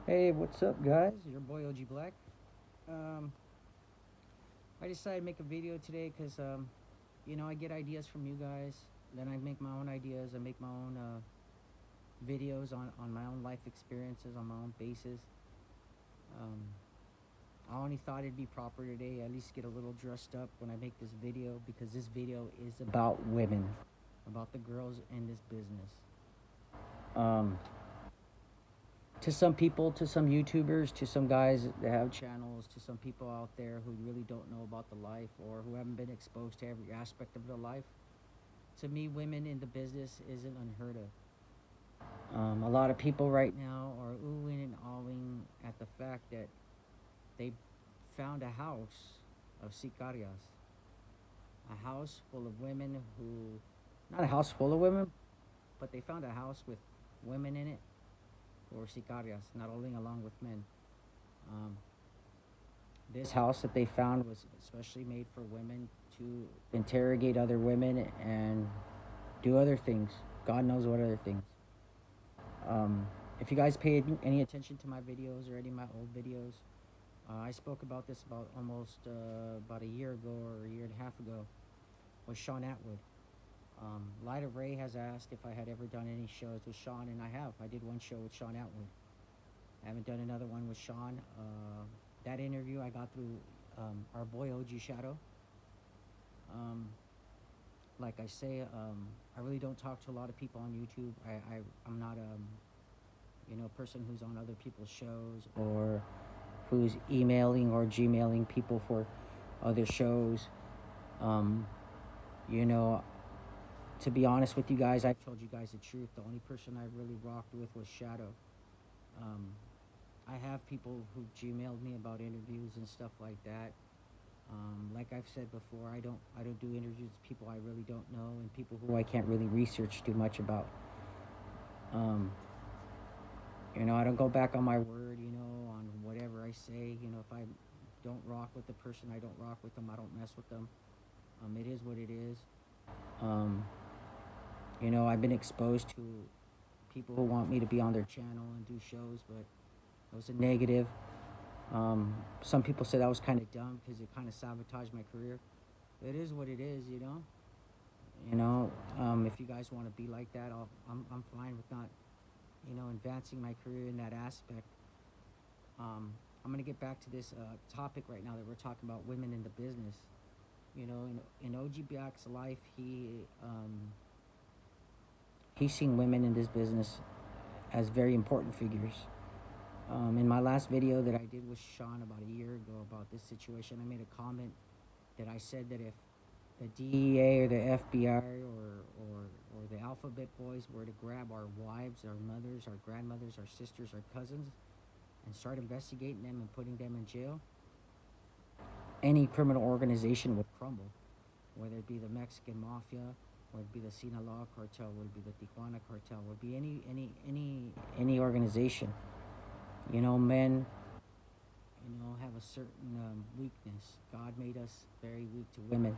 Hey, what's up, guys? Your boy OG Black. Um, I decided to make a video today because, I get ideas from you guys. Then I make my own ideas. I make my own videos on my own life experiences, on my own basis. Um, I only thought it'd be proper today, at least get a little dressed up when I make this video because this video is about women, about the girls in this business. Um, to some people, to some YouTubers, to some guys that have channels, to some people out there who really don't know about the life or who haven't been exposed to every aspect of the life. To me, women in the business isn't unheard of. A lot of people right now are oohing and awing at the fact that they found a house of sicarias, a house full of women who, not a house full of women, but they found a house with women in it who were sicarias, not only along with men. Um, This house that they found was especially made for women to interrogate other women and do other things. God knows what other things. Um, if you guys paid any attention to my videos or any of my old videos, I spoke about this about almost about a year ago or a year and a half ago with Sean Atwood. Light of Ray has asked if I had ever done any shows with Sean, and I have. I did one show with Sean Atwood. I haven't done another one with Sean. That interview I got through our boy OG Shadow. Um, like I say, I really don't talk to a lot of people on YouTube. I'm not a person who's on other people's shows or who's emailing or gmailing people for other shows. Um, you know, to be honest with you guys, I've told you guys the truth. The only person I really rocked with was Shadow. Um, I have people who gmailed me about interviews and stuff like that. Like I've said before, I don't do interviews with people I really don't know and people who I can't really research too much about. Um, I don't go back on my word, on whatever I say. If I don't rock with the person, I don't rock with them. I don't mess with them. It is what it is. Um, I've been exposed to people who want me to be on their channel and do shows, but it was a negative. Some people said that was kind of dumb because it kind of sabotaged my career. It is what it is. If you guys want to be like that, I'm fine with not, advancing my career in that aspect. I'm gonna get back to this topic right now that we're talking about women in the business. In OG Black's life, he's seen women in this business as very important figures. In my last video that I did with Sean about a year ago about this situation, I made a comment that I said that if the DEA or the FBI or the Alphabet Boys were to grab our wives, our mothers, our grandmothers, our sisters, our cousins, and start investigating them and putting them in jail, any criminal organization would crumble. Whether it be the Mexican Mafia, would it be the Sinaloa Cartel, would it be the Tijuana Cartel, would it be any organization. Men, have a certain weakness. God made us very weak to women.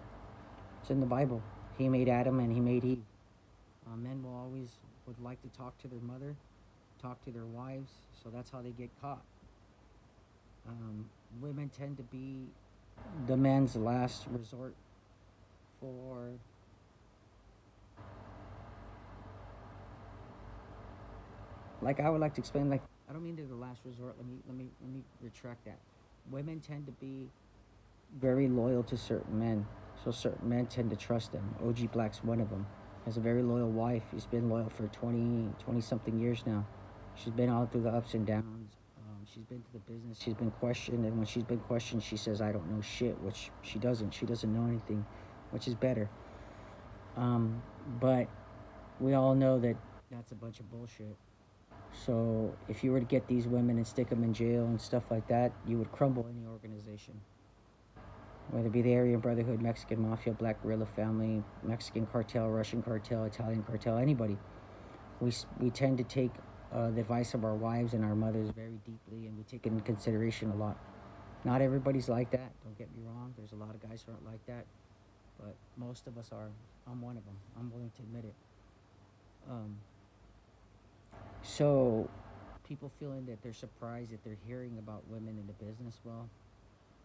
It's in the Bible. He made Adam and he made Eve. Men will always would like to talk to their mother, talk to their wives, so that's how they get caught. Women tend to be the men's last resort for like I would like to explain. Like, I don't mean they're the last resort. Let me retract that. Women tend to be very loyal to certain men, so certain men tend to trust them. OG Black's one of them. Has a very loyal wife. He's been loyal for 20 something years now. She's been all through the ups and downs. She's been to the business. She's been questioned, and when she's been questioned, she says, "I don't know shit," which she doesn't. She doesn't know anything, which is better. Um, but we all know that that's a bunch of bullshit. So if you were to get these women and stick them in jail and stuff like that, you would crumble any organization. Whether it be the Aryan Brotherhood, Mexican Mafia, Black Guerrilla Family, Mexican Cartel, Russian Cartel, Italian Cartel, anybody. We tend to take the advice of our wives and our mothers very deeply, and we take it into consideration a lot. Not everybody's like that, don't get me wrong. There's a lot of guys who aren't like that, but most of us are. I'm one of them. I'm willing to admit it. Um, so people feeling that they're surprised that they're hearing about women in the business. Well,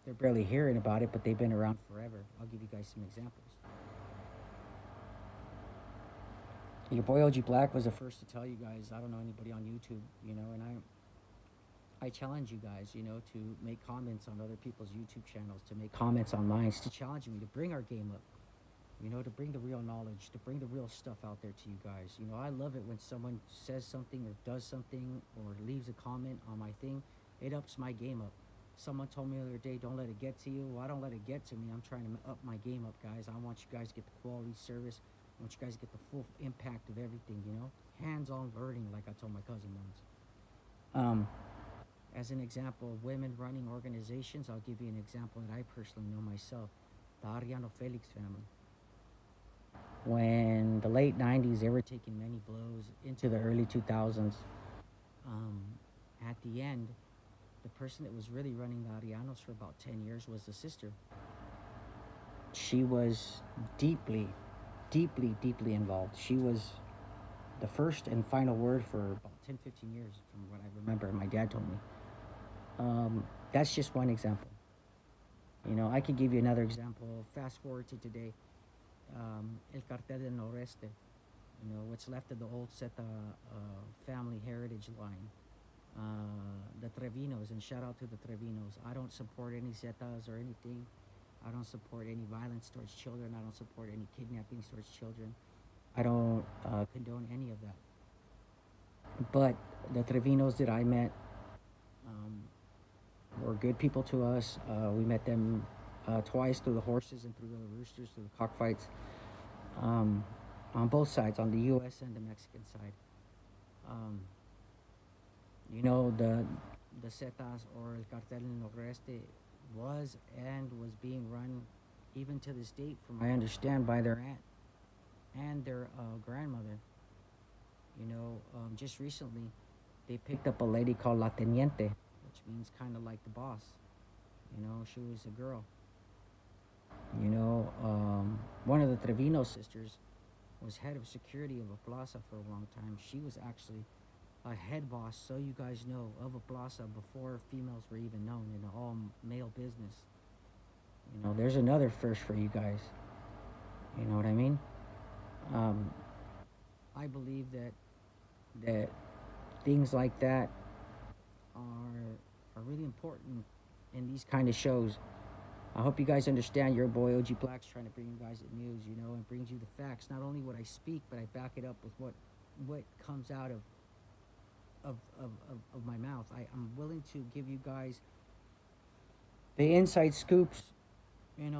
they're barely hearing about it, but they've been around forever. I'll give you guys some examples. Your boy OG Black was the first to tell you guys. I don't know anybody on YouTube, and I challenge you guys, to make comments on other people's YouTube channels, to make comments on mine, to challenge me, to bring our game up, to bring the real knowledge, to bring the real stuff out there to you guys. I love it when someone says something or does something or leaves a comment on my thing. It ups my game up. Someone told me the other day, don't let it get to you. Well, I don't let it get to me. I'm trying to up my game up, guys. I want you guys to get the quality service. I want you guys to get the full impact of everything, Hands-on learning, like I told my cousin once. As an example of women running organizations, I'll give you an example that I personally know myself. The Ariano Felix family. When the late 90s, they were taking many blows into the early 2000s. At the end, the person that was really running the Arianos for about 10 years was the sister. She was deeply, deeply, deeply involved. She was the first and final word for about 10, 15 years, from what I remember. My dad told me. That's just one example. I could give you another example. Fast forward to today. El Cartel del Noreste. What's left of the old Zeta family heritage line. The Trevinos, and shout out to the Trevinos. I don't support any Zetas or anything. I don't support any violence towards children. I don't support any kidnappings towards children. I don't condone any of that. But the Trevinos that I met were good people to us. We met them twice through the horses and through the roosters, through the cockfights. On both sides, on the U.S. and the Mexican side. The Zetas or El Cartel del Noreste was being run, even to this date, from what I understand, by their aunt and their grandmother. Just recently, they picked up a lady called La Teniente, which means kind of like the boss. She was a girl. One of the Trevino sisters was head of security of a plaza for a long time. She was actually a head boss, so you guys know, of a plaza before females were even known in an all-male business. There's another first for you guys. You know what I mean? I believe that things like that are really important in these kind of shows. I hope you guys understand. Your boy OG Black's trying to bring you guys the news, and brings you the facts. Not only what I speak, but I back it up with what comes out of my mouth. I'm willing to give you guys the inside scoops.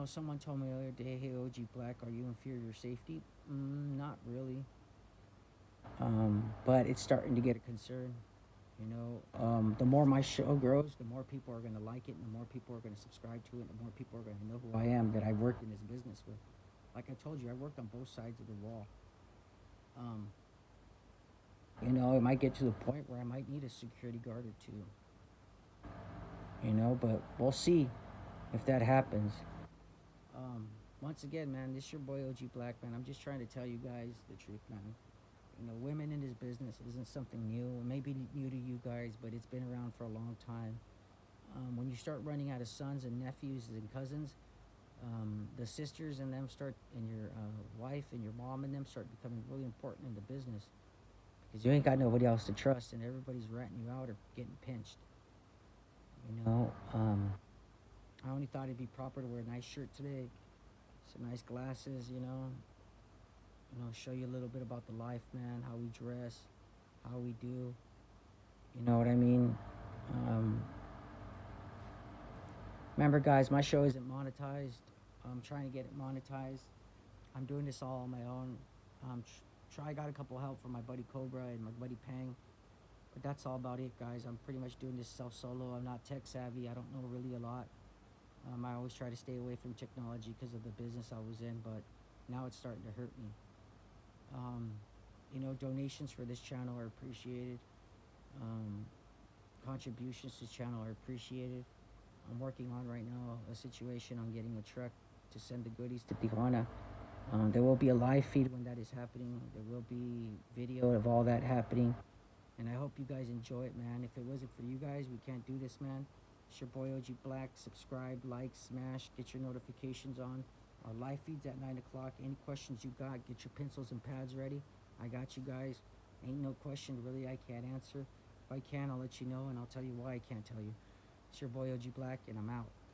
Someone told me the other day, hey OG Black, are you in fear of your safety? Not really. But it's starting to get a concern. The more my show grows, the more people are going to like it, and the more people are going to subscribe to it, and the more people are going to know who I am, that I worked in this business with. Like I told you, I worked on both sides of the wall. It might get to the point where I might need a security guard or two. But we'll see if that happens. Once again, man, this is your boy OG Black, man. I'm just trying to tell you guys the truth, man. Women in this business isn't something new. It may be new to you guys, but it's been around for a long time. When you start running out of sons and nephews and cousins, the sisters and them start, and your wife and your mom and them start becoming really important in the business, because you ain't got nobody else to trust, and everybody's ratting you out or getting pinched. I only thought it'd be proper to wear a nice shirt today, some nice glasses, show you a little bit about the life, man, how we dress, how we do, you know what I mean? Remember, guys, my show isn't monetized. I'm trying to get it monetized. I'm doing this all on my own. I got a couple help from my buddy Cobra and my buddy Pang, but that's all about it, guys. I'm pretty much doing this solo. I'm not tech savvy. I don't know really a lot. I always try to stay away from technology because of the business I was in, but now it's starting to hurt me. Donations for this channel are appreciated. Contributions to the channel are appreciated. I'm working on right now a situation on getting a truck to send the goodies to Tijuana. There will be a live feed when that is happening. There will be video of all that happening. And I hope you guys enjoy it, man. If it wasn't for you guys, we can't do this, man. It's your boy OG Black. Subscribe, like, smash, get your notifications on. Our live feeds at 9 o'clock. Any questions you got, get your pencils and pads ready. I got you guys. Ain't no question really I can't answer. If I can, I'll let you know, and I'll tell you why I can't tell you. It's your boy OG Black, and I'm out.